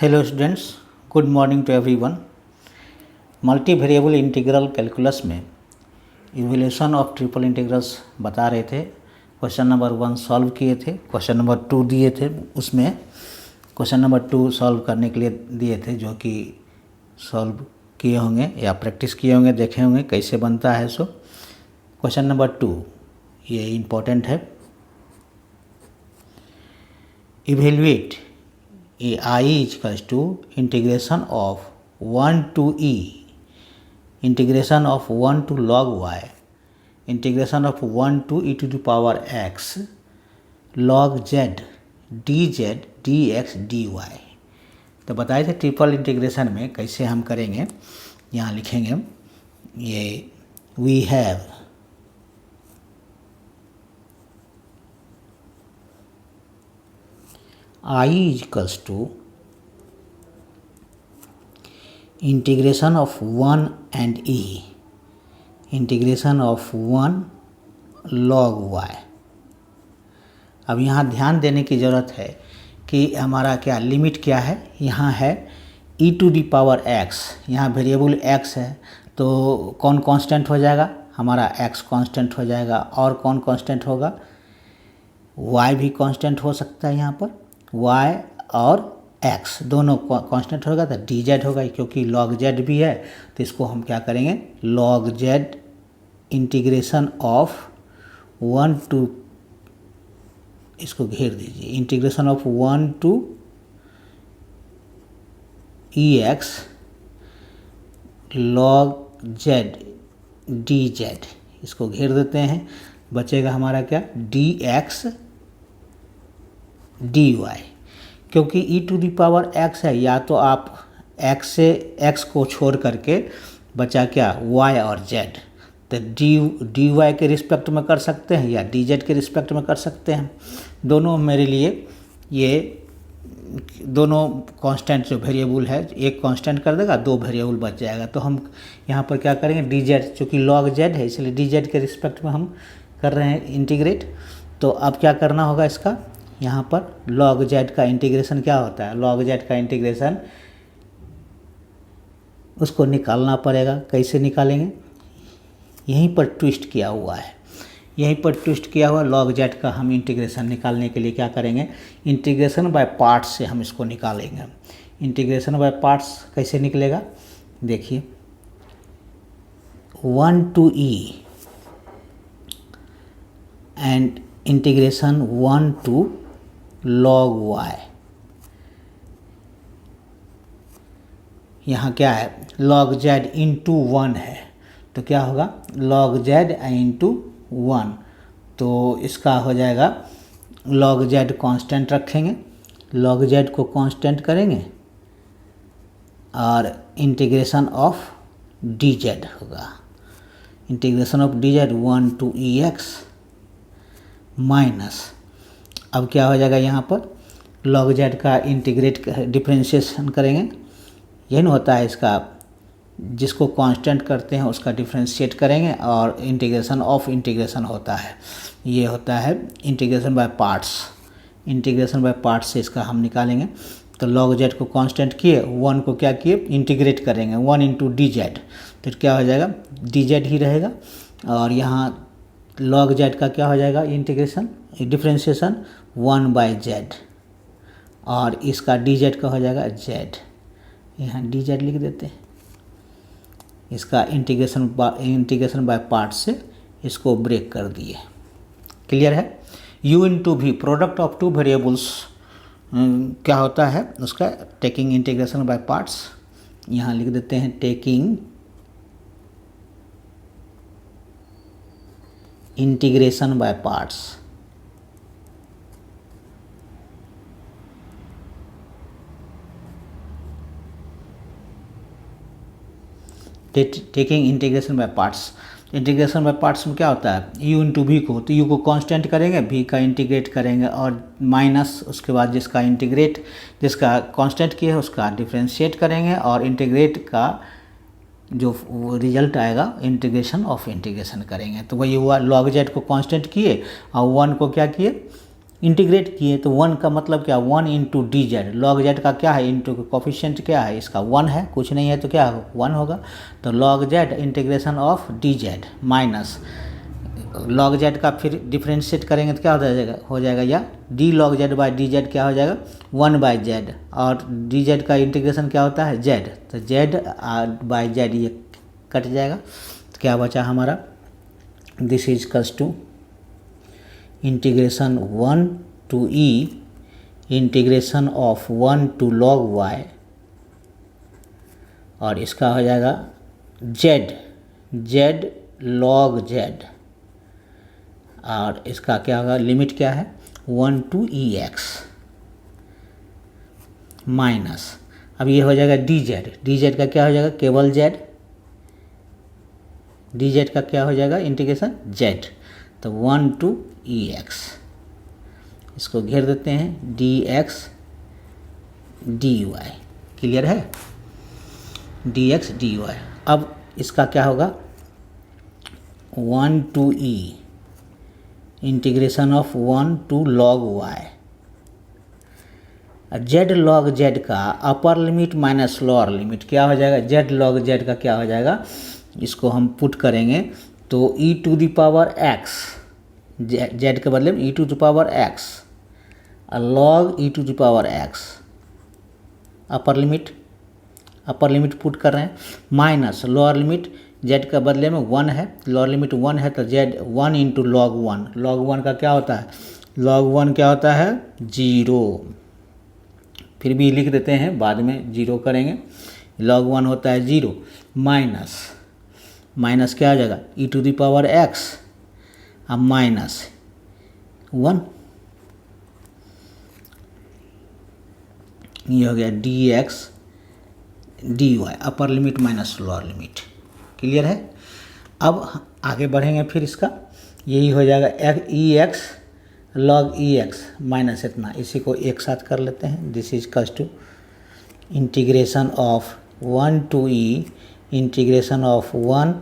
Hello students, good morning to everyone. Multi variable integral calculus में evolution of triple integrals बता रहे थे। Question number 1 solve किए थे, क्वेश्चन नंबर 2 दिए थे, उसमें क्वेश्चन नंबर 2 सॉल्व करने के लिए दिए थे, जो कि सॉल्व किए होंगे या प्रैक्टिस किए होंगे, देखे होंगे कैसे बनता है। सो क्वेश्चन नंबर 2 ये इम्पोर्टेंट है। Evaluate a I equals to integration of 1 to e, integration of 1 to log y, integration of 1 to e to the power x, log z dz dx dy। तो बताए थे triple integration में कैसे हम करेंगे। यहाँ लिखेंगे ये we have I equals to integration of 1 and e, integration of 1 log y। अब यहाँ ध्यान देने की ज़रूरत है कि हमारा क्या लिमिट क्या है। यहाँ है e to the power x, यहाँ वेरिएबल x है, तो कौन कांस्टेंट हो जाएगा, हमारा x कांस्टेंट हो जाएगा। और कौन कांस्टेंट होगा, y भी कांस्टेंट हो सकता है। यहाँ पर y और x दोनों कांस्टेंट होगा, तो dz होगा, क्योंकि log z भी है। तो इसको हम क्या करेंगे, log z integration of 1 to, इसको घेर दीजिए, integration of 1 to ex log z dz, इसको घेर देते हैं। बचेगा हमारा क्या, dx dy। क्योंकि e to the power x है, या तो आप x से x को छोड़ करके बचा क्या, y और z, तो dy के रिस्पेक्ट में कर सकते हैं या dz के रिस्पेक्ट में कर सकते हैं। दोनों मेरे लिए ये दोनों कांस्टेंट जो वेरिएबल है, एक कांस्टेंट कर देगा, 2 वेरिएबल बच जाएगा। तो हम यहाँ पर क्या करेंगे, dz, चूँकि log z है इसलिए dz के रिस्पेक्ट में हम कर रहे हैं इंटीग्रेट। तो अब क्या करना होगा, इसका यहाँ पर log z का इंटीग्रेशन क्या होता है, log z का इंटीग्रेशन उसको निकालना पड़ेगा। कैसे निकालेंगे, यहीं पर ट्विस्ट किया हुआ है, यहीं पर ट्विस्ट किया हुआ log z का हम इंटीग्रेशन निकालने के लिए क्या करेंगे, इंटीग्रेशन बाय पार्ट्स से हम इसको निकालेंगे। इंटीग्रेशन बाय पार्ट्स कैसे निकलेगा, देखिए 1 to e and integration 1 to log y। यहाँ क्या है, log z इंटू 1 है, तो क्या होगा log z इंटू 1। तो इसका हो जाएगा log z कांस्टेंट रखेंगे, log z को कांस्टेंट करेंगे और इंटीग्रेशन ऑफ dz होगा, integration of dz 1 to ex minus, अब क्या हो जाएगा, यहाँ पर log z का इंटीग्रेट डिफ्रेंशिएशन करेंगे, यही ना होता है इसका, जिसको कांस्टेंट करते हैं उसका डिफ्रेंशिएट करेंगे, और इंटीग्रेशन ऑफ इंटीग्रेशन होता है, ये होता है integration by parts. Integration by parts से इसका हम निकालेंगे। तो log z को कांस्टेंट किए, 1 को क्या किए, इंटीग्रेट करेंगे 1 into dz, तो क्या हो जाएगा, dz ही रहेगा। और यहाँ log z का क्या हो जाएगा, इंटीग्रेशन डिफ्रेंशिएशन 1/z, और इसका dz का हो जाएगा z, यहाँ dz लिख देते हैं। इसका इंटीग्रेशन बाय पार्ट से इसको ब्रेक कर दिए। क्लियर है। u into v, product of 2 variables क्या होता है उसका, टेकिंग इंटीग्रेशन बाय पार्ट्स, यहाँ लिख देते हैं taking integration by parts. Taking integration by parts, integration by parts में क्या होता है, u इंटू वी को, तो u को कांस्टेंट करेंगे, v का इंटीग्रेट करेंगे, और माइनस उसके बाद जिसका कांस्टेंट किया है उसका डिफ्रेंशिएट करेंगे, और इंटीग्रेट का जो रिजल्ट आएगा इंटीग्रेशन ऑफ इंटीग्रेशन करेंगे। तो वही हुआ, log z को कांस्टेंट किए और 1 को क्या किए, इंटीग्रेट किए तो 1 का मतलब क्या, 1 into D Z, log Z का क्या है, इंटू कोफिशिएंट क्या है इसका 1 है, कुछ नहीं है तो क्या 1 होगा। तो log z integration of d z minus log Z का फिर डिफ्रेंशिएट करेंगे तो क्या हो जाएगा या d log z by d z क्या हो जाएगा 1 बाई जेड, और डी जेड का इंटीग्रेशन क्या होता है जेड, तो जेड बाई जेड ये कट जाएगा, तो क्या बचा हमारा, this is equals to integration 1 to E integration of 1 to log y, और इसका हो जाएगा जेड जेड लॉग जेड, और इसका क्या होगा, लिमिट क्या है 1 टू ई एक्स माइनस, अब ये हो जाएगा डी जेड का क्या हो जाएगा केवल जेड, डी जेड का क्या हो जाएगा इंटीग्रेशन जेड, तो 1 टू ई एक्स, इसको घेर देते हैं D x D Y, clear है, डी एक्स डी वाई। अब इसका क्या होगा 1 to E integration of 1 to log Y, Z log Z का upper limit minus lower limit क्या हो जाएगा, जेड लॉग जेड का क्या हो जाएगा, इसको हम पुट करेंगे तो ई to the power X, Z के बदले में E to the power x log E to the power X, upper limit put कर रहे हैं, माइनस लोअर लिमिट जेड के बदले में 1 है, लोअर लिमिट 1 है तो जेड 1 इंटू लॉग 1, लॉग 1 का क्या होता है, लॉग 1 क्या होता है 0, फिर भी लिख देते हैं बाद में 0 करेंगे, लॉग 1 होता है 0 माइनस क्या हो जाएगा e to the power x अब माइनस 1, ये हो गया d x D y, upper limit minus lower limit, clear है। अब आगे बढ़ेंगे, फिर इसका यही हो जाएगा e x log e x minus इतना, इसी को एक साथ कर लेते हैं, this is equals to integration of 1 to E integration of 1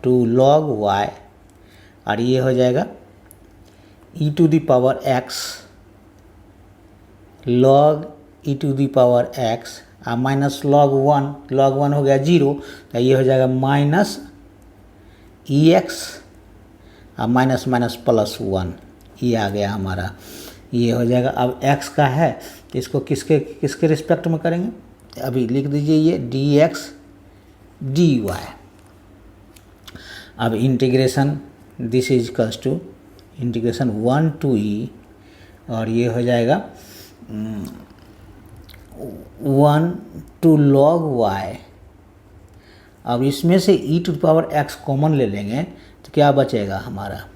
to log y, और ये हो जाएगा e to the power x log E to the power x minus log 1 हो गया 0, तो ये हो जाएगा minus e x minus minus plus 1, ये आ गया हमारा, ये हो जाएगा। अब x का है तो इसको किसके रिस्पेक्ट में करेंगे, अभी लिख दीजिए ये डी एक्स डी वाई, अब integration this is equals to integration 1 to E, और ये हो जाएगा 1 टू लॉग वाई, अब इसमें से E to the power X common ले लेंगे तो क्या बचेगा हमारा,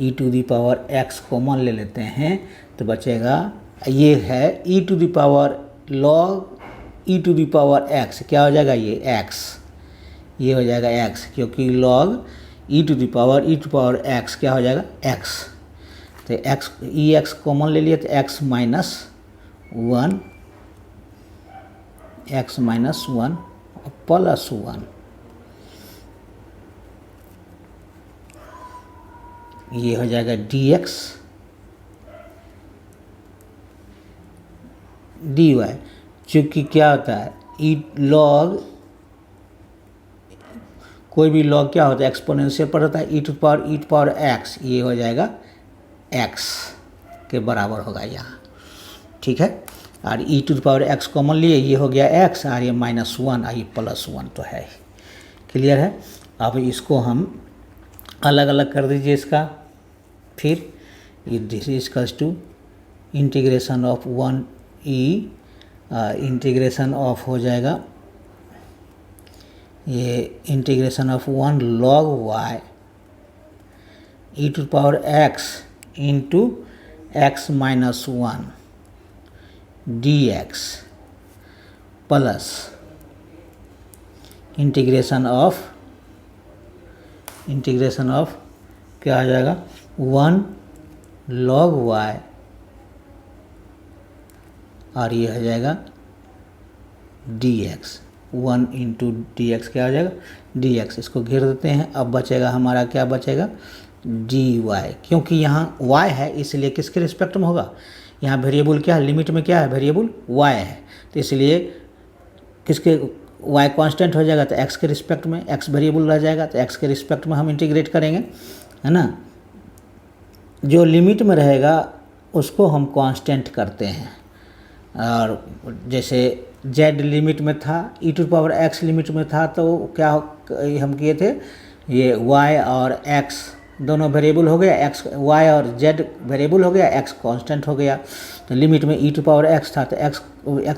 E to the power X common ले लेते हैं तो बचेगा, ये है E to the power log E to the power x, क्या हो जाएगा ये एक्स, ये हो जाएगा एक्स, क्योंकि log E to the power x क्या हो जाएगा एक्स, तो एक्स ई एक्स कॉमन ले लिए तो एक्स माइनस 1 प्लस 1, ये हो जाएगा डी एक्स डी वाई, चूँकि क्या होता है ई लॉग, कोई भी लॉग क्या होता है एक्सपोनेंशियल पर होता है, ई टू पावर एक्स, ये हो जाएगा एक्स के बराबर होगा यहाँ, ठीक है, और ई टू पावर एक्स कॉमन लिए, ये हो गया एक्स, और ये माइनस 1 और ये प्लस 1 तो है, क्लियर है। अब इसको हम अलग अलग कर दीजिए इसका, फिर ये this is equals to integration of 1 e integration of हो जाएगा, ये integration of 1 log y e to power x into x minus 1 d x plus integration of क्या आ जाएगा 1 लॉग वाई, और ये हो जाएगा D x, 1 into D x क्या हो जाएगा डी एक्स, इसको घेर देते हैं। अब बचेगा हमारा क्या बचेगा डी वाई, क्योंकि यहाँ वाई है इसलिए किसके रिस्पेक्ट में होगा, यहाँ वेरिएबल क्या है, लिमिट में क्या है, वेरिएबल वाई है, तो इसलिए किसके वाई कांस्टेंट हो जाएगा तो एक्स के रिस्पेक्ट में, एक्स वेरिएबल रह जाएगा तो एक्स के रिस्पेक्ट में हम इंटीग्रेट करेंगे, है ना। जो लिमिट में रहेगा उसको हम कांस्टेंट करते हैं, और जैसे z लिमिट में था, e⁻x लिमिट में था, तो क्या हम किए थे, ये y और x दोनों वेरिएबल हो गया, x y और z वेरिएबल हो गया, x कांस्टेंट हो गया। तो लिमिट में e⁻x था तो x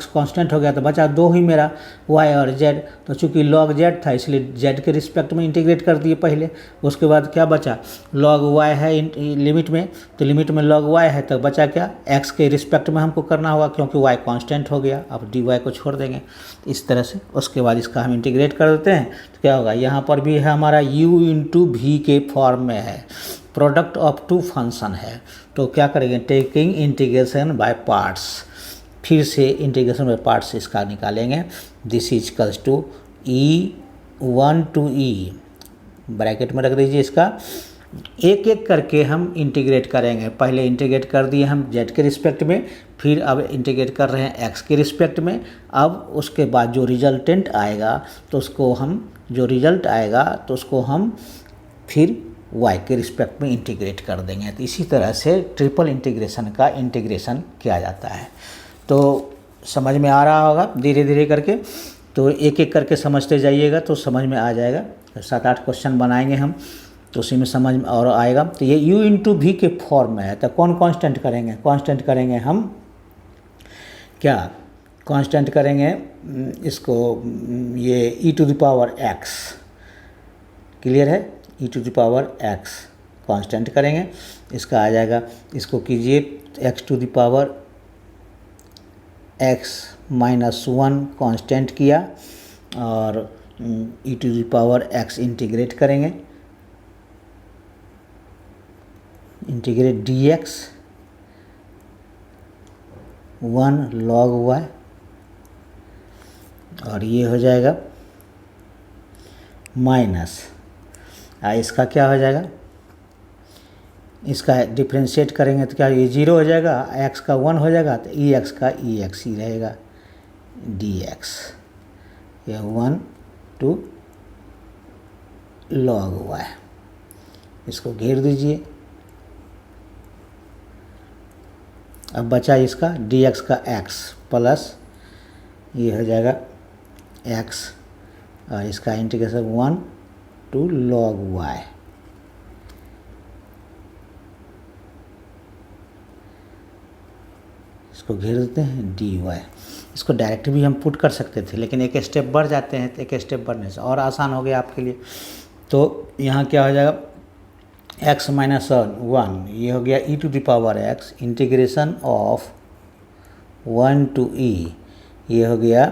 कांस्टेंट हो गया, तो बचा दो ही मेरा y और z। तो चूंकि log z था इसलिए z के रिस्पेक्ट में इंटीग्रेट कर दिए पहले। उसके बाद क्या बचा, log y है लिमिट में, तो लिमिट में log y है, तो बचा क्या, x के रिस्पेक्ट में हमको करना होगा क्योंकि y कांस्टेंट हो गया। अब dy को छोड़ देंगे इस तरह से। उसके बाद इसका हम इंटीग्रेट कर देते हैं तो क्या होगा, यहाँ पर भी है हमारा u इंटू वी के फॉर्म में है, प्रोडक्ट ऑफ टू फंक्शन है। तो क्या करेंगे, टेकिंग इंटीग्रेशन बाय पार्ट्स, फिर से इंटीग्रेशन बाय पार्ट्स इसका निकालेंगे। This is equals to e1 to e, bracket में रख दीजिए इसका। एक एक करके हम इंटीग्रेट करेंगे। पहले इंटीग्रेट कर दिए हम z के रिस्पेक्ट में, फिर अब इंटीग्रेट कर रहे हैं x के रिस्पेक्ट में। अब उसके बाद जो रिजल्टेंट आएगा तो उसको हम, जो रिजल्ट आएगा तो उसको हम फिर y के रिस्पेक्ट में इंटीग्रेट कर देंगे। तो इसी तरह से ट्रिपल इंटीग्रेशन का इंटीग्रेशन किया जाता है। तो समझ में आ रहा होगा धीरे धीरे करके, तो एक एक करके समझते जाइएगा तो समझ में आ जाएगा। 7-8 क्वेश्चन बनाएंगे हम तो उसी में समझ में और आएगा। तो ये u इंटू वी के फॉर्म में है, तो कौन कांस्टेंट करेंगे, कांस्टेंट करेंगे हम क्या, कांस्टेंट करेंगे इसको, ये e⁻x, क्लियर है, e⁻x कांस्टेंट करेंगे। इसका आ जाएगा, इसको कीजिए x⁻(x-1) कांस्टेंट किया और e⁻x इंटीग्रेट करेंगे, इंटीग्रेट dx 1 log y, और ये हो जाएगा माइनस, इसका क्या हो जाएगा, इसका डिफ्रेंशिएट करेंगे तो क्या, ये 0 हो जाएगा, x का 1 हो जाएगा, तो ex का ex ही रहेगा dx, ये 1 टू log y। इसको घेर दीजिए। अब बचा इसका dx का x प्लस ये हो जाएगा x, और इसका इंटीग्रेशन 1 टू log y। इसको घेर देते हैं dy। इसको डायरेक्ट भी हम पुट कर सकते थे, लेकिन एक स्टेप बढ़ जाते हैं, तो एक स्टेप बढ़ने से और आसान हो गया आपके लिए। तो यहाँ क्या हो जाएगा, x-1, ये हो गया e⁻x integration of 1 to e, ये हो गया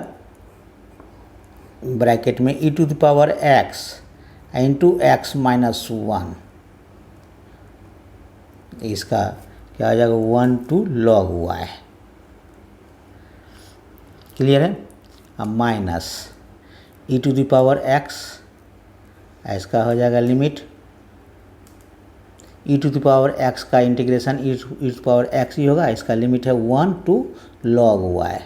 ब्रैकेट में e⁻x इंटू x-1, इसका क्या हो जाएगा 1 टू log y, क्लियर है। अब माइनस e⁻x, इसका हो जाएगा लिमिट e⁻x का इंटीग्रेशन e⁻x ही होगा, इसका लिमिट है 1 टू log y,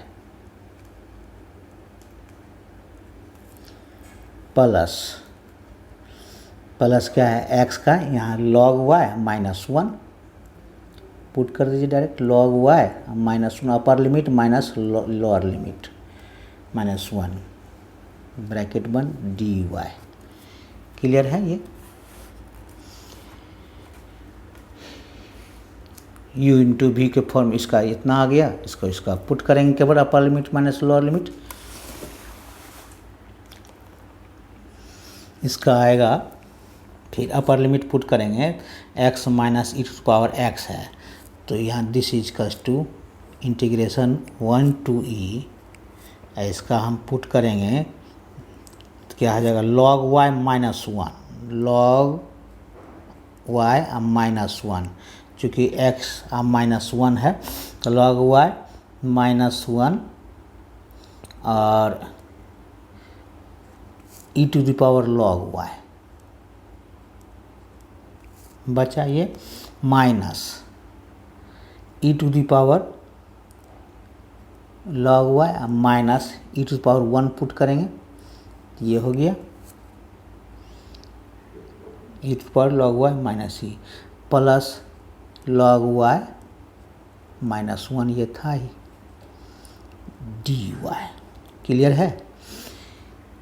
प्लस क्या है x का, यहाँ log y -1 पुट कर दीजिए direct, log y -1 upper limit minus lower limit -1 bracket 1 dy, clear है। ये u इंटू वी के फॉर्म इसका इतना आ गया, इसका पुट करेंगे केवल upper limit minus lower limit, इसका आएगा, फिर अपर लिमिट पुट करेंगे x माइनस e⁻x है, तो यहाँ this is equals to integration 1 to e, इसका हम पुट करेंगे तो क्या आ जाएगा log y -1, log y -1, चूँकि x -1 है तो log y -1 और e⁻log y, बचा ये minus E to the power log Y minus E to the power 1 put करेंगे, ये हो गया E to power log Y minus E plus log Y minus 1, ये था ही डी वाई। क्लियर है?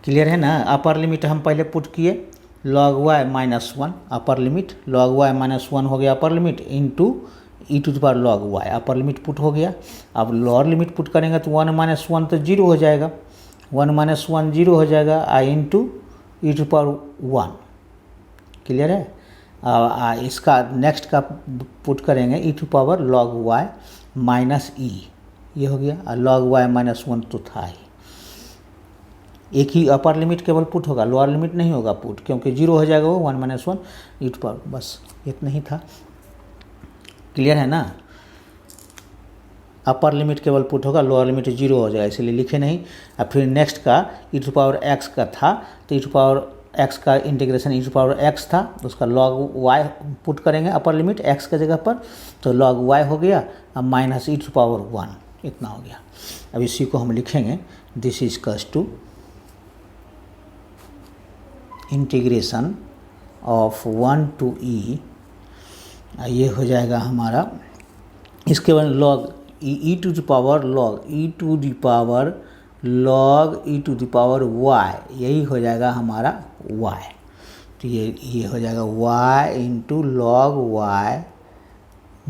क्लियर है ना? अपर लिमिट हम पहले पुट किए log Y minus 1, upper limit log Y minus 1 हो गया upper limit into E to the power log Y, upper limit put हो गया। अब लोअर लिमिट पुट करेंगे तो 1 माइनस 1 तो 0 हो जाएगा, 1 माइनस 1 0 हो जाएगा, I into E to power 1। Clear है? इसका नेक्स्ट का पुट करेंगे E to power log Y minus E, ये हो गया, और लॉग वाई माइनस 1 तो था ही। एक ही अपर लिमिट केवल पुट होगा, लोअर लिमिट नहीं होगा पुट, क्योंकि 0 हो जाएगा वो 1 माइनस 1 ई टू पावर, बस इतना ही था। क्लियर है ना? अपर लिमिट केवल पुट होगा, लोअर लिमिट 0 हो जाएगा, इसलिए लिखे नहीं। और फिर नेक्स्ट का ई टू पावर एक्स का था, तो ई टू पावर एक्स का integration e to power x था, उसका लॉग वाई पुट करेंगे अपर लिमिट एक्स के जगह पर, तो लॉग वाई हो गया, अब माइनस ई टू पावर 1, इतना हो गया। अब इसी को हम लिखेंगे this is equals to integration of 1 to E, ये हो जाएगा हमारा, इसके बाद log E to the power log E to the power log E to the power Y, यही हो जाएगा हमारा वाई। तो ये हो जाएगा Y into log Y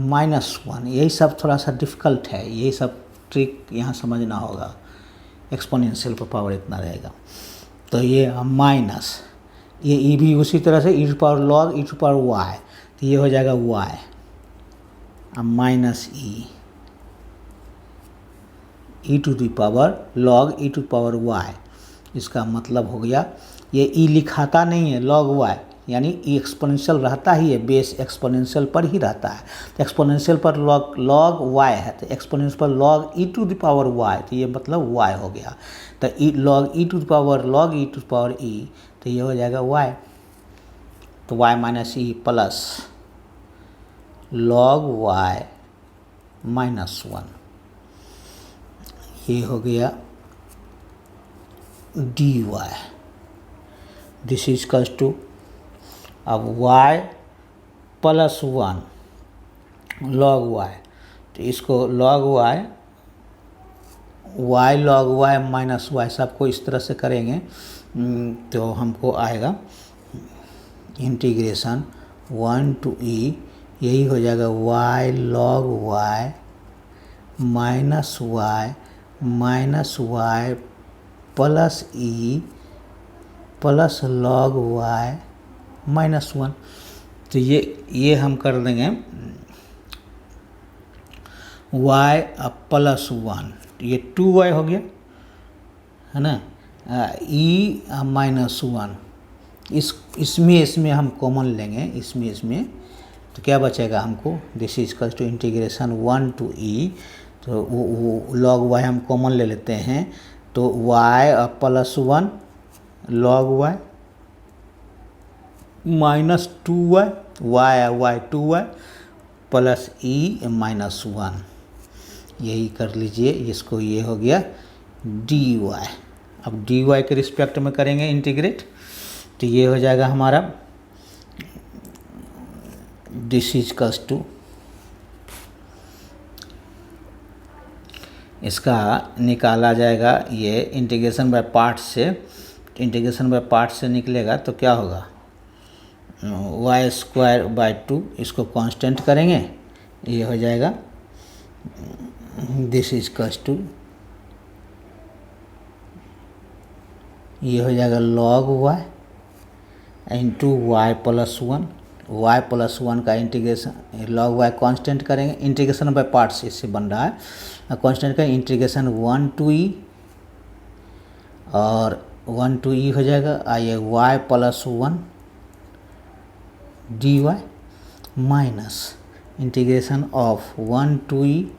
minus 1। यही सब थोड़ा सा डिफ़िकल्ट है, यही सब ट्रिक यहाँ समझना होगा। एक्सपोनेंशियल पर पावर इतना रहेगा, तो ये माइनस ये ई भी उसी तरह से E to power log E to power Y, तो ये हो जाएगा वाई अब minus E to the power log E to power Y. इसका मतलब हो गया ये ई लिखाता नहीं है लॉग वाई, यानी ई एक्सपोनेंशियल रहता ही है, बेस एक्सपोनेंशियल पर ही रहता है। तो एक्सपोनेंशियल पर लॉग वाई है, तो एक्सपोनेंशियल पर log E to the power Y, तो ये मतलब वाई हो गया। तो E log E to the power log E to the power E, तो ये हो जाएगा वाई। तो Y minus E plus log Y minus 1, ये हो गया D Y. This is equals to, अब y प्लस 1 लॉग y, तो इसको log y log y minus y सबको इस तरह से करेंगे तो हमको आएगा इंटीग्रेशन 1 टू e, यही हो जाएगा y log y minus y plus e plus log y minus 1। तो ये हम कर देंगे y प्लस 1, ये 2y हो गया है ना, e माइनस 1, इसमें हम कॉमन लेंगे, इसमें तो क्या बचेगा हमको, this is equal to integration 1 to e, तो वो लॉग y हम कॉमन ले लेते हैं, तो y plus 1 log y minus 2y, y 2y plus e minus 1, यही कर लीजिए इसको, ये हो गया dy। अब dy के रिस्पेक्ट में करेंगे इंटीग्रेट, तो ये हो जाएगा हमारा दिस इज इक्वल्स टू, इसका निकाला जाएगा ये इंटीग्रेशन बाय पार्ट्स से, इंटीग्रेशन बाय पार्ट्स से निकलेगा तो क्या होगा वाई स्क्वायर बाय 2, इसको कांस्टेंट करेंगे, ये हो जाएगा दिस इज इक्वल्स टू, ये हो जाएगा log y into y plus 1, y plus 1 का इंटीग्रेशन लॉग वाई कांस्टेंट करेंगे, इंटीग्रेशन बाय पार्ट्स इससे बन रहा है, कांस्टेंट करेंगे इंटीग्रेशन 1 टू ई, और 1 टू ई हो जाएगा, आइए Y plus 1 D Y minus integration of 1 to E,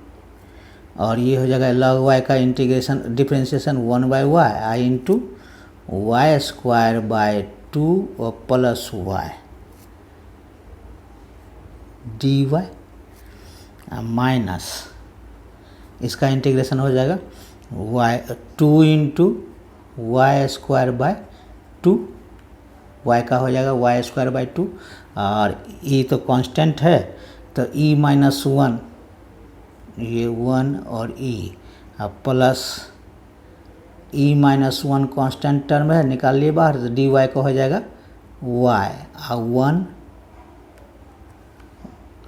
और ये हो जाएगा लॉग वाई का integration differentiation 1 by Y I into Y square by 2 और plus Y, D Y minus इसका इंटीग्रेशन हो जाएगा Y 2 into Y square by 2, Y का हो जाएगा वाई स्क्वायर बाय 2 और ई तो कांस्टेंट है तो ई माइनस 1 ये 1 और E plus E minus 1 constant term है निकाल लिए बाहर तो डी वाई का हो जाएगा वाई और 1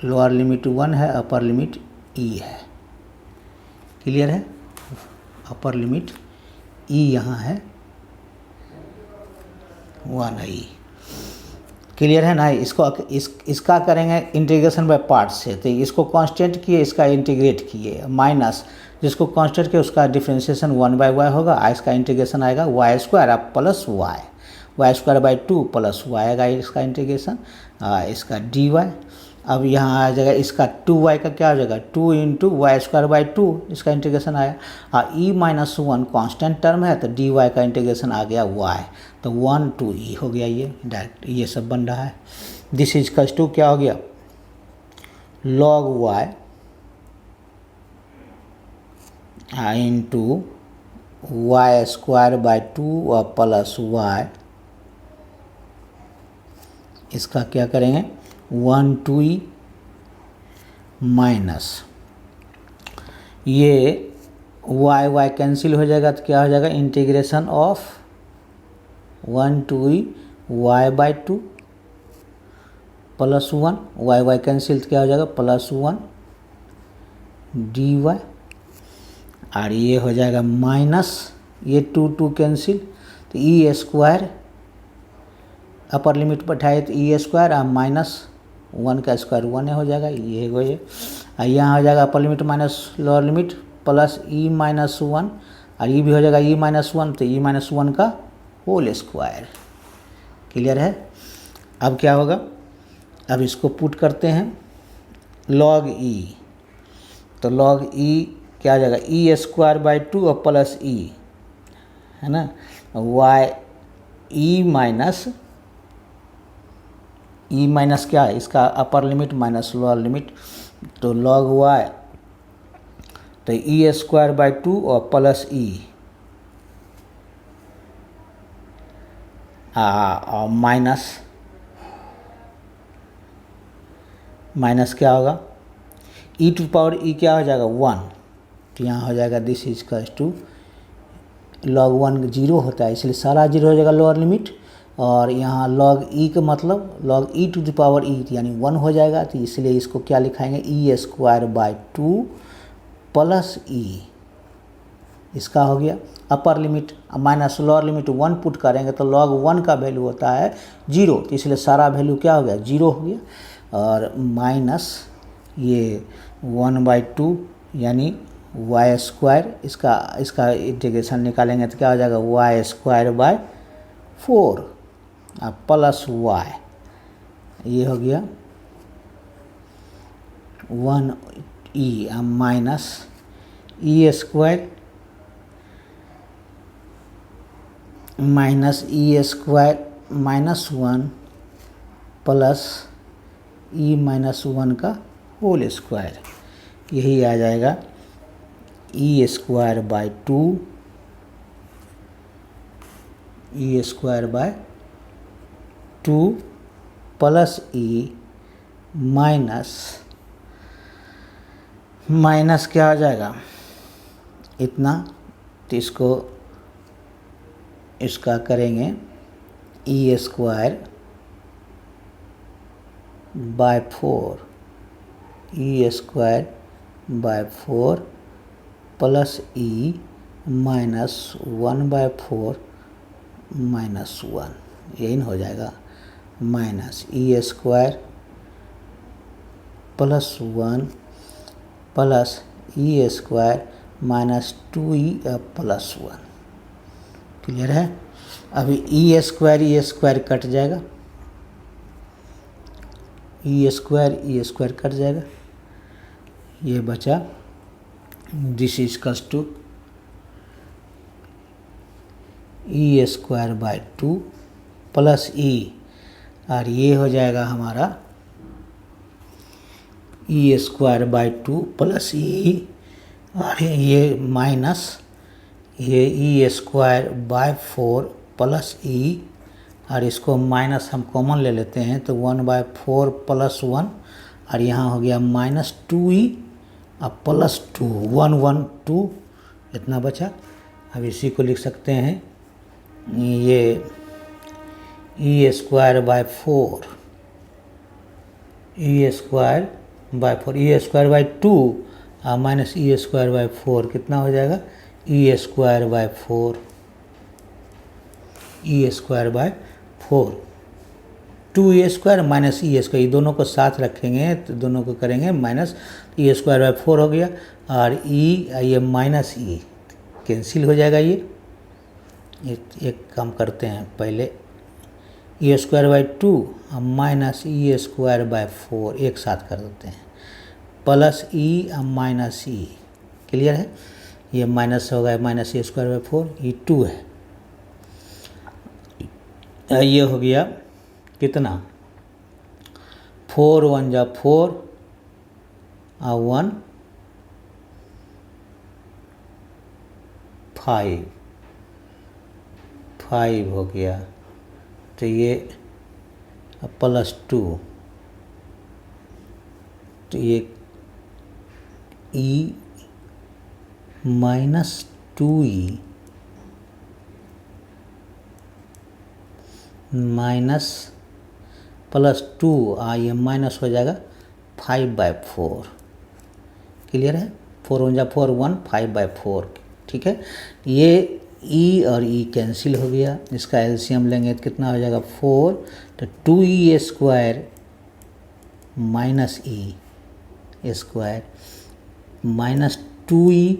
लोअर लिमिट 1 है अपर लिमिट ई है। क्लियर है? अपर लिमिट ई यहाँ है 1 है ई। क्लियर है ना? इसका करेंगे इंटीग्रेशन बाय पार्ट से, तो इसको कांस्टेंट किए इसका इंटीग्रेट किए माइनस जिसको कांस्टेंट किए उसका डिफ्रेंशिएशन 1 बाय वाई होगा, इसका इंटीग्रेशन आएगा वाई स्क्वायर अब plus y square by 2 plus y आएगा इसका इंटीग्रेशन, इसका डी वाई। अब यहाँ आ जाएगा इसका 2y का क्या हो जाएगा 2 इंटू वाई स्क्वायर बाई 2 इसका इंटीग्रेशन आया और ई माइनस 1 कॉन्स्टेंट टर्म है तो डी वाई का इंटीग्रेशन आ गया y तो 1 to e हो गया, ये डायरेक्ट ये सब बन रहा है। दिस इज कस टू क्या हो गया log y into Y square by 2 और प्लस y, इसका क्या करेंगे 1 to e माइनस ये y कैंसिल हो जाएगा तो क्या हो जाएगा integration of 1 to e y by 2 plus 1 y cancel तो क्या हो जाएगा प्लस 1 dy और ये हो जाएगा माइनस ये 2 कैंसिल तो ई स्क्वायर अपर लिमिट पर उठाए तो ई स्क्वायर और माइनस 1 का स्क्वायर 1 हो जाएगा, ये हो जाए यहाँ हो जाएगा upper limit minus lower limit plus E minus 1 और ये भी हो जाएगा ई माइनस 1 तो ई माइनस 1 का होल स्क्वायर। क्लियर है? अब क्या होगा, अब इसको पुट करते हैं log e, तो log e क्या आ जाएगा ई स्क्वायर बाई 2 और प्लस ई है ना वाई ई माइनस क्या है इसका अपर लिमिट माइनस लोअर लिमिट तो log y तो ई स्क्वायर बाई 2 और प्लस ई और माइनस क्या होगा ई टू पावर ई क्या हो जाएगा 1 तो यहाँ हो जाएगा this is equals to log 1 zero होता है इसलिए सारा जीरो हो जाएगा लोअर लिमिट और यहाँ log e का मतलब log e to the power e यानी 1 हो जाएगा तो इसलिए इसको क्या लिखाएंगे e square by 2 plus e, इसका हो गया upper limit minus lower limit 1 put करेंगे तो log 1 का वैल्यू होता है 0 तो इसलिए सारा वैल्यू क्या हो गया 0 हो गया और माइनस ये 1 बाई 2 यानी वाई स्क्वायर इसका इंटीग्रेशन निकालेंगे तो क्या हो जाएगा Y square by 4 plus Y ये हो गया 1 E minus E square minus E square minus 1 plus E minus 1 का होल स्क्वायर, यही आ जाएगा E square by 2 E square by 2 plus E minus क्या आ जाएगा इतना तो इसका करेंगे E square by 4 E square by 4 plus E minus 1 by 4 minus 1 यही हो जाएगा minus E square plus 1 plus E square minus 2 E plus 1। Clear है? अभी ई स्क्वायर कट जाएगा ई स्क्वायर कट जाएगा, ये बचा this is equals to E square by 2 plus E और ये हो जाएगा हमारा E square by 2 plus E, और ये माइनस ये E square by 4 plus E, और इसको माइनस हम कॉमन ले लेते हैं तो 1/4 प्लस 1, और यहाँ हो गया माइनस 2e और प्लस 2, 1 1 2 इतना बचा। अब इसी को लिख सकते हैं ये E square by 4, E square by 4, E square by 2 और माइनस ई स्क्वायर बाय 4 कितना हो जाएगा, E square by 4, E square by 4, 2e square minus E square, ये दोनों को साथ रखेंगे तो दोनों को करेंगे माइनस, ई स्क्वायर बाय 4 हो गया, और ई ये माइनस ई कैंसिल हो जाएगा। ये एक काम करते हैं पहले, ई स्क्वायर बाय 2 और माइनस ई स्क्वायर बाय 4 एक साथ कर देते हैं, प्लस ई और माइनस ई, क्लियर है। ये माइनस होगा माइनस ई स्क्वायर बाय 4, ये 2 है। ये हो गया कितना, 4 1 जा 4 और 1 5 हो गया, तो ये प्लस 2, तो ये E minus 2e minus plus 2, ये माइनस हो जाएगा 5/4, क्लियर है। 4 1 जा 4 1 5/4, ठीक है। ये e और e कैंसिल हो गया, इसका एलसीएम लेंगे तो कितना हो जाएगा 4, तो 2e square minus e square minus 2e,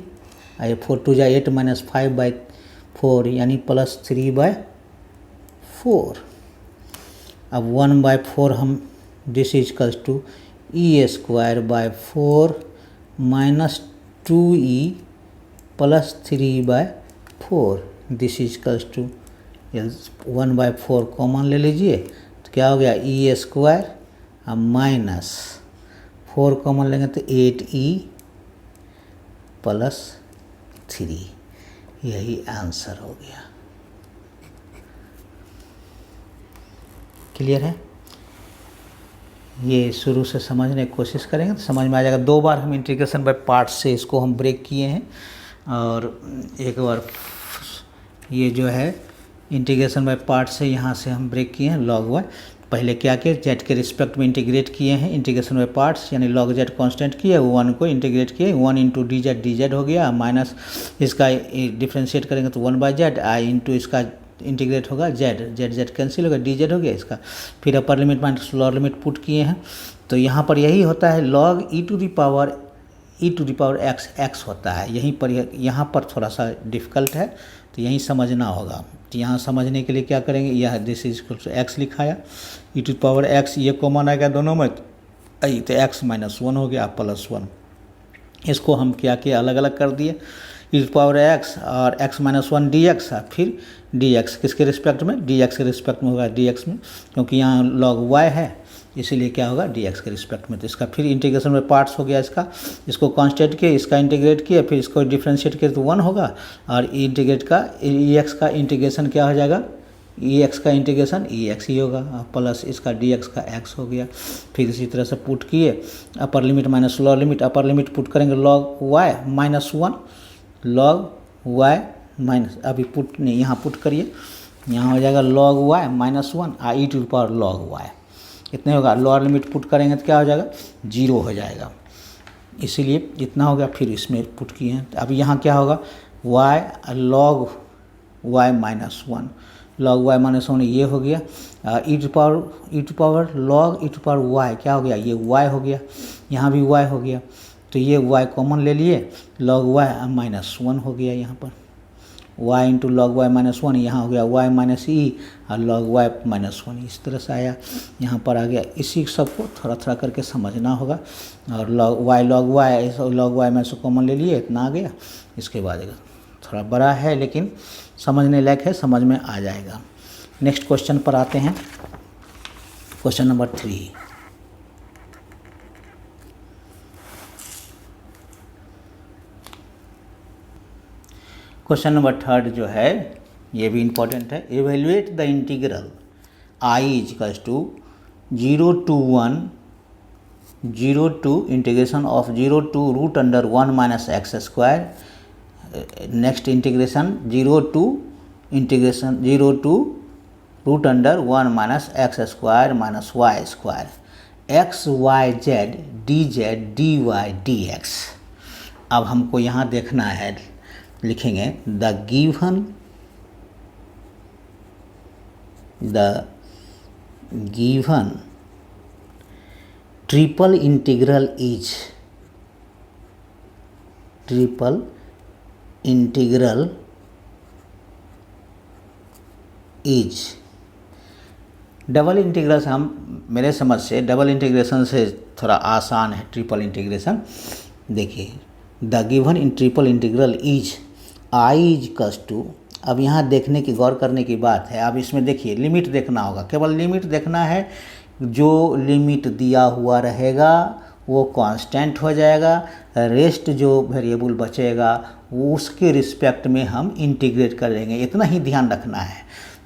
ये 4 2 जा 8 माइनस 5/4 यानी प्लस 3/4। अब 1/4 हम this is equals to E square by 4 minus 2e plus 3/4, this is equals to 1/4 common ले लीजिए तो क्या हो गया, ई स्क्वायर और माइनस 4 कॉमन लेंगे तो 8e प्लस 3, यही आंसर हो गया। क्लियर है। ये शुरू से समझने की कोशिश करेंगे तो समझ में आ जाएगा। 2 बार हम इंटीग्रेशन बाय पार्ट्स से इसको हम ब्रेक किए हैं, और एक बार ये जो है इंटीग्रेशन बाय पार्ट्स से यहाँ से हम ब्रेक किए हैं लॉग वाई। पहले क्या किए, जेड के रिस्पेक्ट में इंटीग्रेट किए हैं इंटीग्रेशन बाय पार्ट्स, यानी लॉग जेड कांस्टेंट किए, 1 को इंटीग्रेट किए, 1 इंटू डी जेड हो गया, माइनस इसका डिफ्रेंशिएट करेंगे तो 1/z, आई इंटू इसका इंटीग्रेट होगा जेड कैंसिल होगा, डी जेड हो गया इसका। फिर upper limit minus lower limit put किए हैं, तो यहाँ पर यही होता है log E to the power x होता है। यहीं पर यहाँ पर थोड़ा सा डिफ़िकल्ट है, तो यहीं समझना होगा। तो यहाँ समझने के लिए क्या करेंगे, यह this is equal to x लिखाया, ई टू पावर एक्स, ये कॉमन आ गया दोनों में, तो एक्स माइनस 1 हो गया प्लस 1। इसको हम क्या किया, अलग अलग कर दिए, ई टू पावर एक्स और एक्स माइनस 1 डी एक्स, फिर डी एक्स किसके रिस्पेक्ट में, डी एक्स के रिस्पेक्ट में होगा डी एक्स में, क्योंकि यहाँ लॉग वाई है इसीलिए क्या होगा डी एक्स के रिस्पेक्ट में। तो इसका फिर इंटीग्रेशन में पार्ट्स हो गया इसको कांस्टेंट किए, इसका इंटीग्रेट किए, फिर इसको डिफ्रेंशिएट किए तो 1 होगा, और इंटीग्रेट का ई एक्स का इंटीग्रेशन क्या हो जाएगा, ई एक्स का इंटीग्रेशन ई एक्स ही होगा, प्लस इसका डी एक्स का एक्स हो गया। फिर इसी तरह से पुट किए, upper limit minus lower limit, upper limit put करेंगे log Y minus 1 log Y minus, अभी पुट नहीं यहाँ पुट करिए, यहाँ हो जाएगा log Y minus 1 E to power log Y, इतने होगा। लोअर लिमिट पुट करेंगे तो क्या हो जाएगा, 0 हो जाएगा, इसीलिए इतना हो गया। फिर इसमें पुट किए हैं, तो अभी यहाँ क्या होगा, Y log Y minus 1 log Y minus 1 ये हो गया, E to power log E to power Y क्या हो गया, ये वाई हो गया, यहाँ भी वाई हो गया, तो ये y कॉमन ले लिए, लॉग y माइनस 1 हो गया यहाँ पर, y into log Y minus 1, यहाँ हो गया y माइनस ई और लॉग y माइनस 1, इस तरह से आया, यहाँ पर आ गया। इसी सबको थोड़ा थोड़ा करके समझना होगा। और लॉग y में से कॉमन ले लिए, इतना आ गया। इसके बाद थोड़ा बड़ा है लेकिन समझने लायक है, समझ में आ जाएगा। नेक्स्ट क्वेश्चन पर आते हैं, क्वेश्चन नंबर 3। क्वेश्चन नंबर 3 जो है ये भी इम्पोर्टेंट है। Evaluate the integral I equals to 0 to integration of 0 to √1 minus x square. Next integration 0 to √1 minus x square minus Y square x y z d z d Y D x. अब हमको यहाँ देखना है, लिखेंगे the given triple integral is double integration. हम मेरे समझ से डबल इंटीग्रेशन से थोड़ा आसान है ट्रिपल इंटीग्रेशन। देखिए the given in triple integral is I equals to, अब यहाँ देखने की गौर करने की बात है। अब इसमें देखिए लिमिट देखना होगा, केवल लिमिट देखना है। जो लिमिट दिया हुआ रहेगा वो कांस्टेंट हो जाएगा, रेस्ट जो वेरिएबल बचेगा वो उसके रिस्पेक्ट में हम इंटीग्रेट कर देंगे, इतना ही ध्यान रखना है।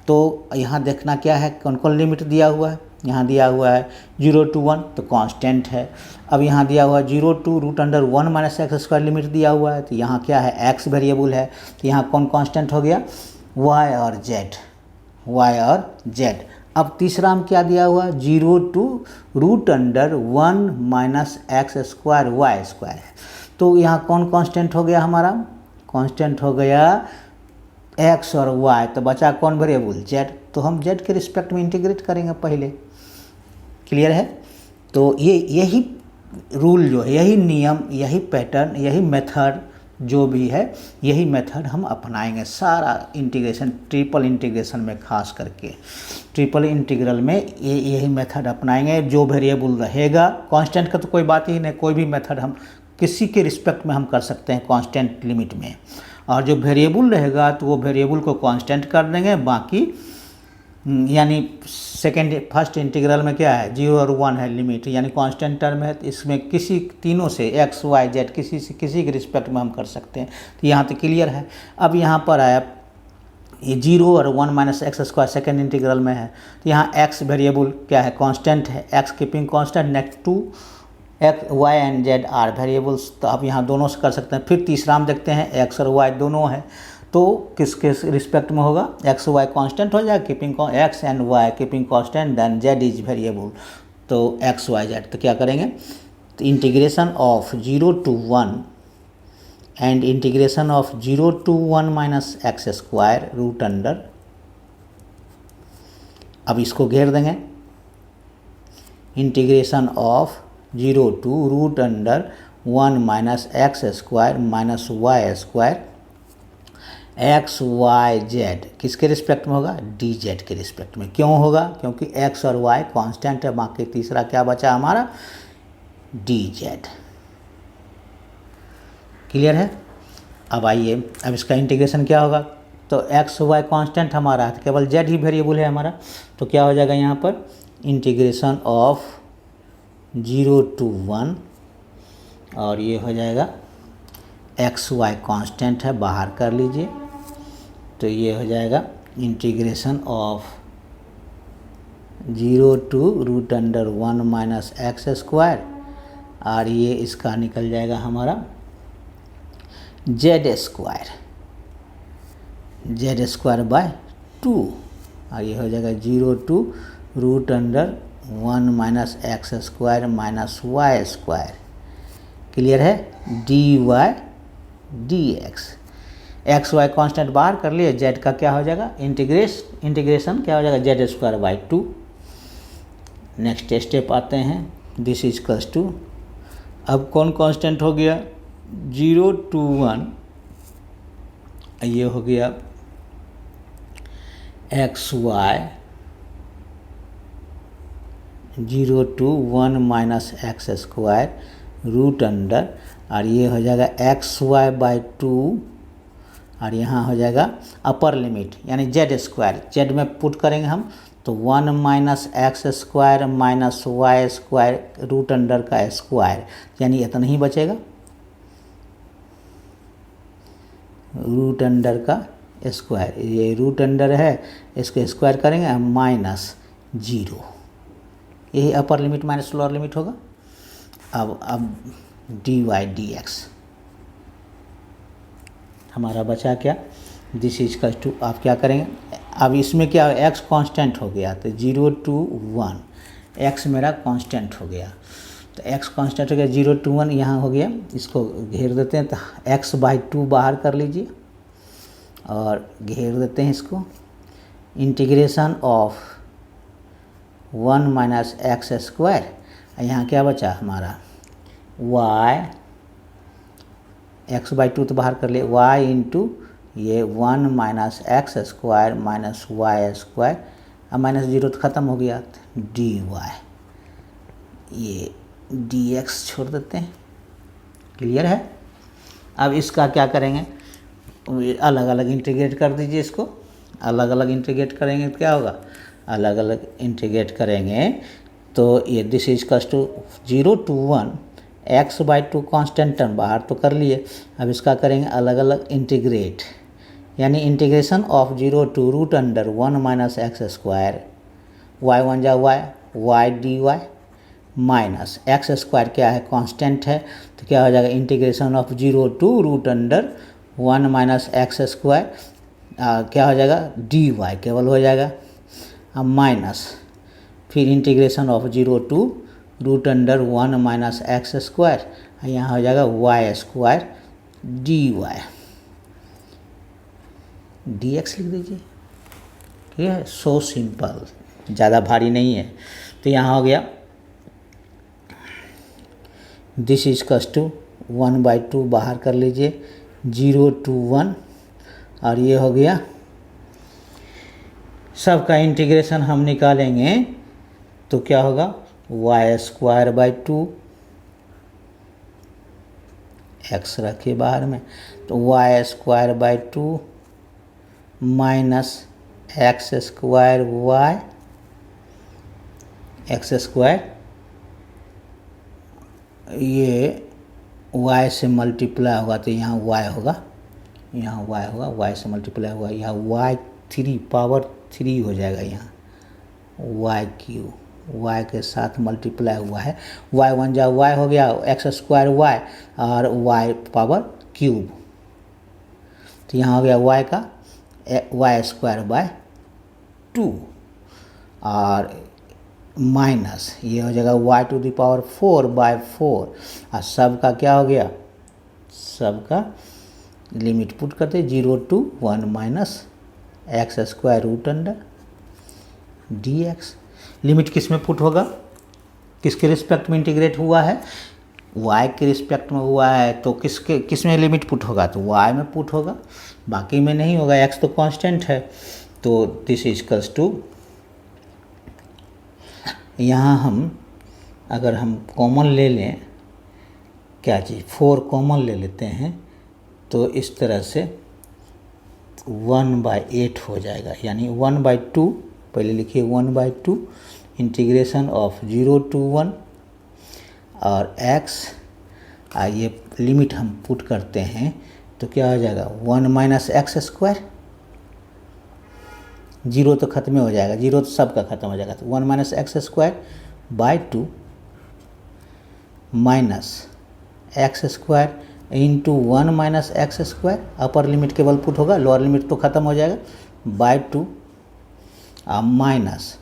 तो यहाँ देखना क्या है, कौन कौन लिमिट दिया हुआ है। यहाँ दिया हुआ है 0 to 1 तो कांस्टेंट है। अब यहाँ दिया हुआ है 0 to √1 minus x square limit दिया हुआ है, तो यहाँ क्या है एक्स वेरिएबल है, तो यहाँ कौन कांस्टेंट हो गया वाई और जेड। अब तीसरा हम क्या दिया हुआ है 0 to √1 minus x square y square है, तो यहाँ कौन कांस्टेंट हो गया हमारा, कांस्टेंट हो गया एक्स और वाई, तो बचा कौन वेरिएबल जेड, तो हम जेड के रिस्पेक्ट में इंटीग्रेट करेंगे पहले। क्लियर है। तो यही रूल जो है, यही नियम, यही पैटर्न, यही मेथड जो भी है, यही मेथड हम अपनाएंगे सारा इंटीग्रेशन, ट्रिपल इंटीग्रेशन में खास करके ट्रिपल इंटीग्रल में यही मेथड अपनाएंगे। जो वेरिएबल रहेगा कांस्टेंट का तो कोई बात ही नहीं, कोई भी मेथड हम किसी के रिस्पेक्ट में हम कर सकते हैं कांस्टेंट लिमिट में, और जो वेरिएबल रहेगा तो वो वेरिएबल को कांस्टेंट कर देंगे। बाकी यानी फर्स्ट इंटीग्रल में क्या है 0 और 1 है लिमिट, यानी कांस्टेंट टर्म है, तो इसमें किसी तीनों से एक्स वाई जेड किसी के रिस्पेक्ट में हम कर सकते हैं। तो यहाँ तो क्लियर है। अब यहाँ पर आया ये 0 और 1 minus x square second integral में है, तो यहाँ एक्स वेरिएबल क्या है कांस्टेंट है, x keeping constant, next to x y and z are variables, तो आप यहाँ दोनों से कर सकते हैं। फिर तीसरा हम देखते हैं एक्स और वाई दोनों है, तो किसके रिस्पेक्ट में होगा एक्स वाई कांस्टेंट हो जाएगा, keeping x and y keeping constant, then z is variable, तो एक्स वाई जेड। तो क्या करेंगे, तो integration of 0 to 1 and integration of 0 to 1 minus x square √, अब इसको घेर देंगे, integration of 0 to √1 minus x square minus Y square x y z किसके रिस्पेक्ट में होगा डी जेड के रिस्पेक्ट में। क्यों होगा, क्योंकि एक्स और वाई कांस्टेंट है, बाकी तीसरा क्या बचा हमारा डी जेड। क्लियर है। अब आइए, अब इसका इंटीग्रेशन क्या होगा, तो एक्स वाई कांस्टेंट हमारा है, तो केवल जेड ही वेरिएबल है हमारा, तो क्या हो जाएगा यहाँ पर इंटीग्रेशन ऑफ 0 to 1, और ये हो जाएगा एक्स वाई कांस्टेंट है, बाहर कर लीजिए, तो ये हो जाएगा integration of 0 to √1 minus x square, और ये इसका निकल जाएगा हमारा जेड स्क्वायर बाय 2, और ये हो जाएगा 0 to √1 minus x square minus Y square. Clear है। D Y D X, X Y constant बाहर कर लिए, जेड का क्या हो जाएगा इंटीग्रेशन क्या हो जाएगा Z square by 2। Next step आते हैं, दिस इज इक्वल्स टू, अब कौन कांस्टेंट हो गया 0 to 1, ये हो गया x y 0 to 1 minus x square √, और ये हो जाएगा एक्स वाई बाई 2, और यहाँ हो जाएगा अपर लिमिट यानी जेड स्क्वायर, जेड में पुट करेंगे हम, तो 1 minus x square minus Y square √, का स्क्वायर, यानी इतना ही बचेगा। रूट अंडर का स्क्वायर, ये रूट अंडर है, इसको स्क्वायर करेंगे माइनस 0, यही upper limit minus lower limit होगा। अब dy dx हमारा बचा क्या, दिस इज इक्वल टू, आप क्या करेंगे, अब इसमें क्या x कांस्टेंट हो गया, तो 0 to 1, x मेरा कांस्टेंट हो गया, तो x कांस्टेंट हो गया 0 to 1 यहाँ हो गया, इसको घेर देते हैं, तो x/2 बाहर कर लीजिए और घेर देते हैं इसको, integration of 1 minus x square, यहाँ क्या बचा हमारा y, x/2 तो बाहर कर लिए, y इंटू ये 1 minus x square minus Y square, अब माइनस 0 तो ख़त्म हो गया, dy, ये dx छोड़ देते हैं, क्लियर है। अब इसका क्या करेंगे, अलग अलग इंटीग्रेट कर दीजिए, इसको अलग अलग इंटीग्रेट करेंगे तो क्या होगा, अलग अलग इंटीग्रेट करेंगे तो ये this is equal to 0 to 1, x/2 constant term बाहर तो कर लिए, अब इसका करेंगे अलग अलग इंटीग्रेट, यानी integration of 0 to root under 1 minus x square, y1 जा y dy minus x square क्या है, कांस्टेंट है, तो क्या हो जाएगा, integration of 0 to root under 1 minus x square, क्या हो जाएगा dy केवल हो जाएगा, अब माइनस फिर integration of 0 to root under 1 minus x square, यहाँ हो जाएगा वाई स्क्वायर dy, dx लिख दीजिए, ठीक है, सो सिंपल, ज़्यादा भारी नहीं है। तो यहाँ हो गया दिस इज इक्वल टू 1/2 बाहर कर लीजिए, 0 to 1, और ये हो गया, सबका इंटीग्रेशन हम निकालेंगे तो क्या होगा, y²/2, x रखिए बाहर में, तो y²/2 माइनस x² x², ये y से मल्टीप्लाई होगा तो यहाँ y होगा, यहाँ y होगा, y से मल्टीप्लाई होगा, यहाँ y3 पावर 3 हो जाएगा, यहाँ y3 y के साथ मल्टीप्लाई हुआ है, y1 जा y हो गया, x² y और y पावर क्यूब, तो यहाँ हो गया y का y²/2 और माइनस ये हो जाएगा y⁴/4, और सब का क्या हो गया, सब का लिमिट पुट करते 0 to 1 minus x² root under dx, limit किस में पुट होगा, किसके रिस्पेक्ट में इंटीग्रेट हुआ है, y के रिस्पेक्ट में हुआ है, तो किस में लिमिट पुट होगा, तो y में पुट होगा, बाकी में नहीं होगा, x तो कांस्टेंट है, तो दिस इज इक्वल्स टू, यहाँ हम अगर हम कॉमन ले लें, क्या चीज़ 4 कॉमन ले लेते हैं, तो इस तरह से 1/8 हो जाएगा, यानी 1/2, पहले लिखिए 1/2 इंटीग्रेशन ऑफ 0 to 1 और x, ये लिमिट हम पुट करते हैं तो क्या हो जाएगा 1 माइनस x², 0 तो खत्म हो जाएगा, 0 तो सबका खत्म हो जाएगा, तो 1 minus x²/2 minus x² into 1 minus x², upper limit केवल पुट होगा, लोअर लिमिट तो ख़त्म हो जाएगा, /2 माइनस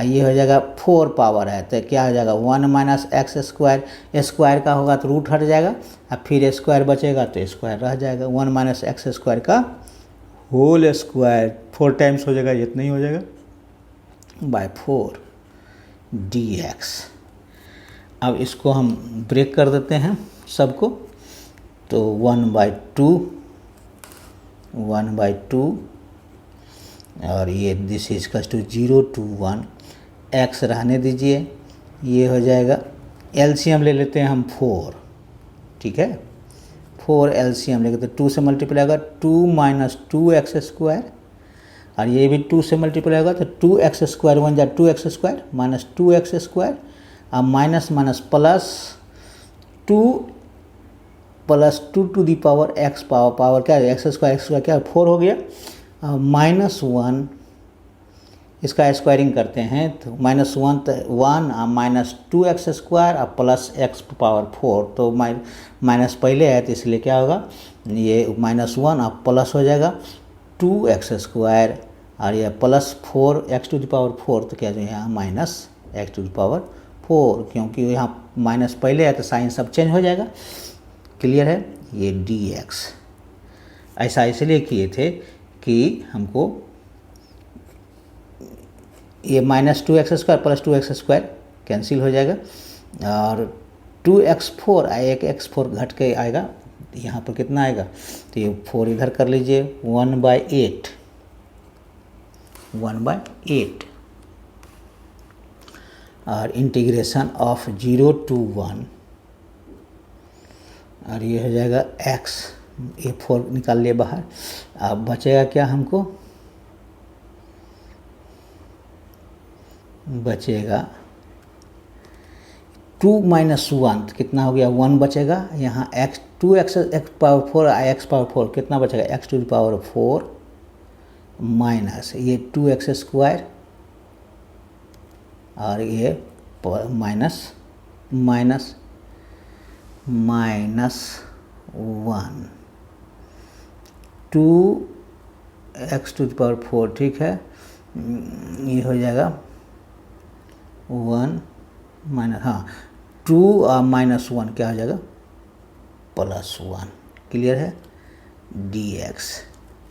ये हो जाएगा 4 पावर है, तो क्या हो जाएगा 1 माइनस x², स्क्वायर का होगा तो रूट हट जाएगा, अब फिर स्क्वायर बचेगा तो स्क्वायर रह जाएगा, 1 माइनस x² का होल स्क्वायर 4 टाइम्स हो जाएगा, इतना ही हो जाएगा /4 dx। अब इसको हम ब्रेक कर देते हैं सबको, तो 1/2 और ये this is equal to 0 to 1, x रहने दीजिए, ये हो जाएगा, एलसीएम ले लेते हैं हम 4, ठीक है, 4 एलसीएम लेंगे तो 2 से मल्टीप्लाई होगा, 2 माइनस 2x² और ये भी 2 से मल्टीप्लाई होगा तो 2x² 1 जा 2x² माइनस 2x² अब minus minus plus 2 plus 2 to the power x power क्या है एक्स स्क्वायर क्या 4 हो गया, -1 इसका स्क्वायरिंग करते हैं तो -1 तो 1 -2x² और प्लस एक्स पावर 4, तो माइनस पहले है तो इसलिए क्या होगा ये -1 और प्लस हो जाएगा 2x² और यह plus 4x to the power 4, तो क्या जो यहाँ -x टू द पावर 4, क्योंकि यहाँ माइनस पहले है तो साइन सब चेंज हो जाएगा। क्लियर है। ये dx ऐसा इसलिए किए थे कि हमको ये -2x² प्लस 2x² कैंसिल हो जाएगा और 2x4 एक x4 घट के आएगा, यहाँ पर कितना आएगा तो ये 4 इधर कर लीजिए 1/8 और इंटीग्रेशन ऑफ 0 to 1 और ये हो जाएगा x, ये 4 निकाल लिए बाहर। अब बचेगा क्या हमको, बचेगा 2 - 1 कितना हो गया 1 बचेगा, यहाँ x 2x power 4 x power 4 कितना बचेगा x to the power 4 minus ये 2x² और ये minus 1 2x to the power 4, ठीक है, ये हो जाएगा 1 माइनस 2 और -1 क्या हो जाएगा +1। क्लियर है। dx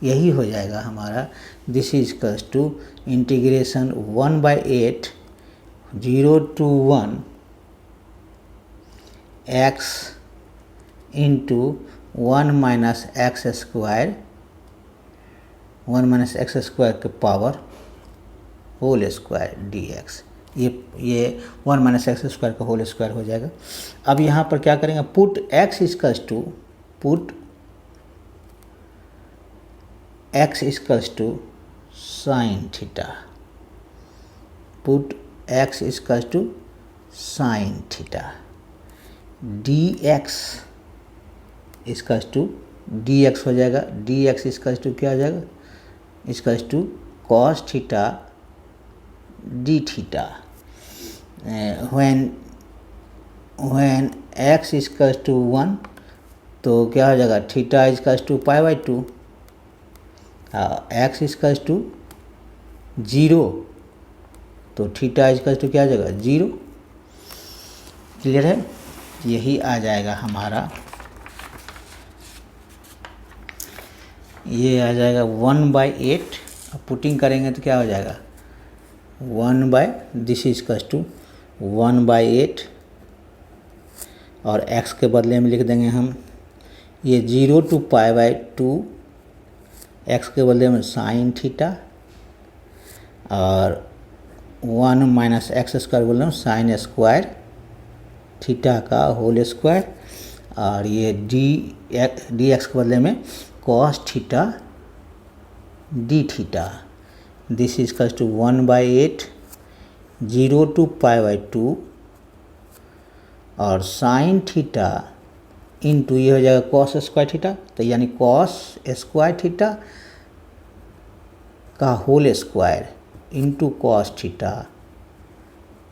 यही हो जाएगा हमारा, this is equals to integration 1/8 0 to 1 x into 1 - x² 1 - x² के पावर होल स्क्वायर dx। ये 1 - x² का होल स्क्वायर हो जाएगा। अब यहाँ पर क्या करेंगे, put x equals to sine theta, put x equals to sine theta, dx equals to dx हो जाएगा, dx इक्वल्स टू क्या हो जाएगा equals to cos theta d theta, when x equals to 1 तो क्या हो जाएगा theta equals to π/2, x equals to 0 तो थीटा इक्वल्स टू क्या हो जाएगा 0। क्लियर है। यही आ जाएगा हमारा, ये आ जाएगा 1/8, अब पुटिंग करेंगे तो क्या हो जाएगा दिस इक्वल्स टू 1/8 और x के बदले में लिख देंगे हम ये 0 to π/2, x के बदले में साइन थीटा और 1 - x² बोल रहे हैं साइन स्क्वायर थीटा का होल स्क्वायर और ये dx के बदले में cos theta d theta, this is equals to 1/8 0 to π/2 और साइन थीटा इंटू ये हो जाएगा cos स्क्वायर थीटा, तो यानी cos स्क्वायर थीटा का whole square into cos theta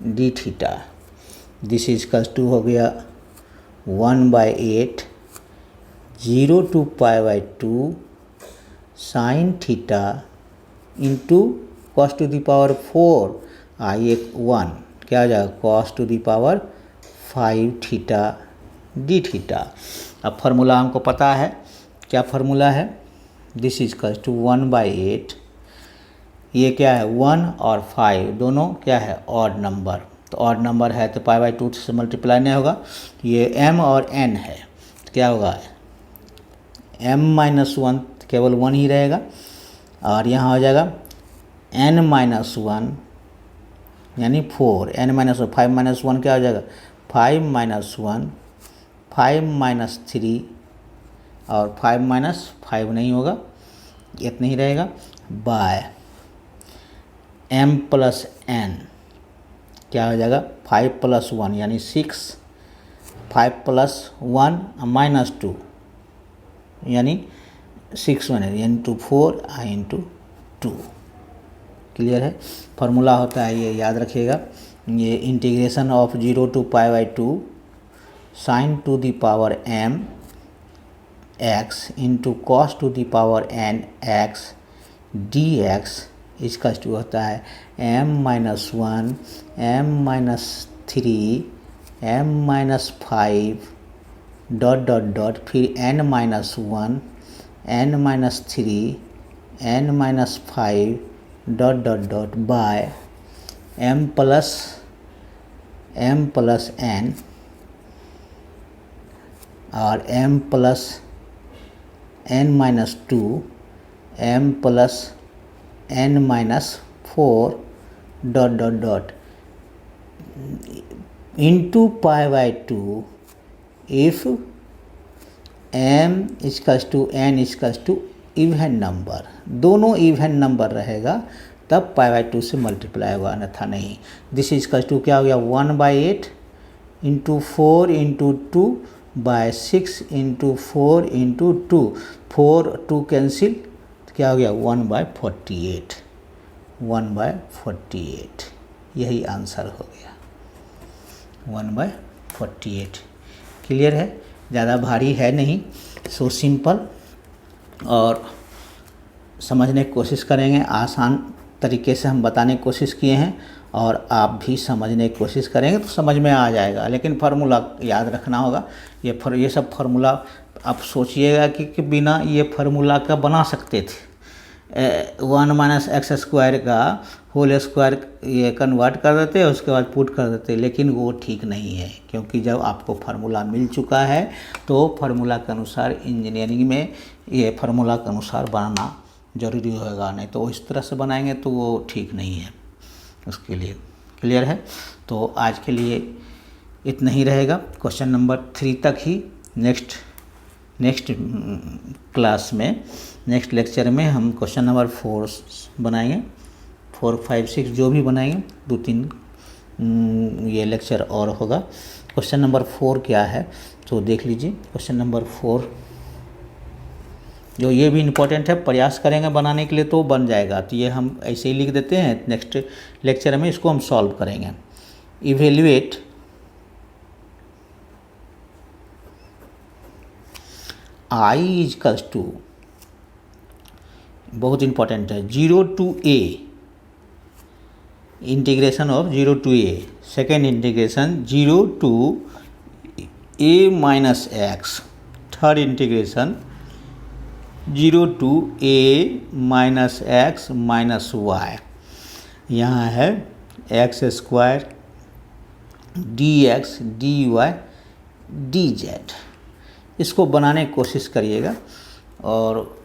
d theta, this is equals to हो गया 1/8 0 to π/2 sine theta into cos to the power 4 ये 1 क्या हो जाएगा cos to the power 5 theta d theta. अब फार्मूला हमको पता है, क्या फार्मूला है, दिस इज इक्वल्स टू 1/8, ये क्या है 1 और 5 दोनों क्या है ऑड नंबर, तो ऑड नंबर है तो π/2 से मल्टीप्लाई नहीं होगा, ये m और n है तो क्या होगा m - 1 केवल 1 ही रहेगा और यहाँ हो जाएगा n - 1 यानी 4, n - 1 5 - 1 क्या हो जाएगा 5 - 1 5 - 3 और 5 - 5 नहीं होगा, इतना ही रहेगा बाय m + n क्या हो जाएगा 5 + 1 यानी 6 5 + 1 -2 यानी 6 बनेगा, यानी टू 4 × 2। क्लियर है। फार्मूला होता है ये याद रखिएगा, ये integration of 0 to π/2 sin to the power m x into cos to the power n x dx इसका टू होता है m - 1 m - 3 m - 5 ... फिर n - 1 n - 3 n - 5 ... by m plus n और m plus n - 2 m plus n - 4 ... into π/2 if m = n even number, दोनों even number रहेगा तब π/2 से multiply होगा, अन्यथा नहीं। दिस इज टू क्या हो गया 1/8 into 4 into 2 by 6 into 4 into 2, 4 2 cancel, तो क्या हो गया 1/48, 1/48 यही आंसर हो गया 1/48। क्लियर है, ज़्यादा भारी है नहीं, सो सिंपल, और समझने की कोशिश करेंगे। आसान तरीके से हम बताने की कोशिश किए हैं और आप भी समझने की कोशिश करेंगे तो समझ में आ जाएगा, लेकिन फार्मूला याद रखना होगा। ये सब फार्मूला आप सोचिएगा कि बिना ये फार्मूला का बना सकते थे, 1 - x² का होल स्क्वायर ये कन्वर्ट कर देते, उसके बाद पुट कर देते, लेकिन वो ठीक नहीं है, क्योंकि जब आपको फार्मूला मिल चुका है तो फार्मूला के अनुसार इंजीनियरिंग में ये फार्मूला के अनुसार बनाना ज़रूरी होगा, नहीं तो इस तरह से बनाएंगे तो वो ठीक नहीं है उसके लिए। क्लियर है, तो आज के लिए इतना ही रहेगा, क्वेश्चन नंबर 3 तक ही। नेक्स्ट क्लास में, नेक्स्ट लेक्चर में हम क्वेश्चन नंबर 4 बनाएंगे, 4 5 6 जो भी बनाएंगे, 2-3 ये लेक्चर और होगा। क्वेश्चन नंबर 4 क्या है तो देख लीजिए। क्वेश्चन नंबर 4 जो ये भी इम्पोर्टेंट है, प्रयास करेंगे बनाने के लिए तो बन जाएगा, तो ये हम ऐसे ही लिख देते हैं। नेक्स्ट लेक्चर में इसको हम सॉल्व करेंगे। इवेल्युएट i = बहुत इम्पोर्टेंट है 0 to a, integration of 0 to a, second integration 0 to a - x, third integration 0 to a - x - y। यहाँ है x² dx dy dz। इसको बनाने की कोशिश करिएगा, और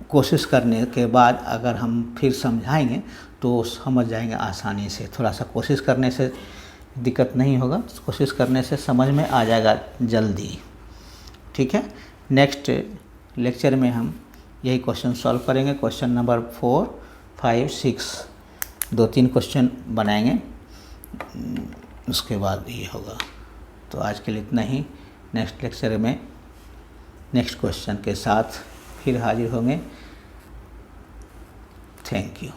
कोशिश करने के बाद अगर हम फिर समझाएंगे तो समझ जाएंगे आसानी से। थोड़ा सा कोशिश करने से दिक्कत नहीं होगा, कोशिश करने से समझ में आ जाएगा जल्दी। ठीक है, नेक्स्ट लेक्चर में हम यही क्वेश्चन सॉल्व करेंगे। क्वेश्चन नंबर 4 5 6 2-3 क्वेश्चन बनाएंगे, उसके बाद ये होगा। तो आज के लिए इतना ही। नेक्स्ट लेक्चर में नेक्स्ट क्वेश्चन के साथ फिर हाजिर होंगे। Thank you.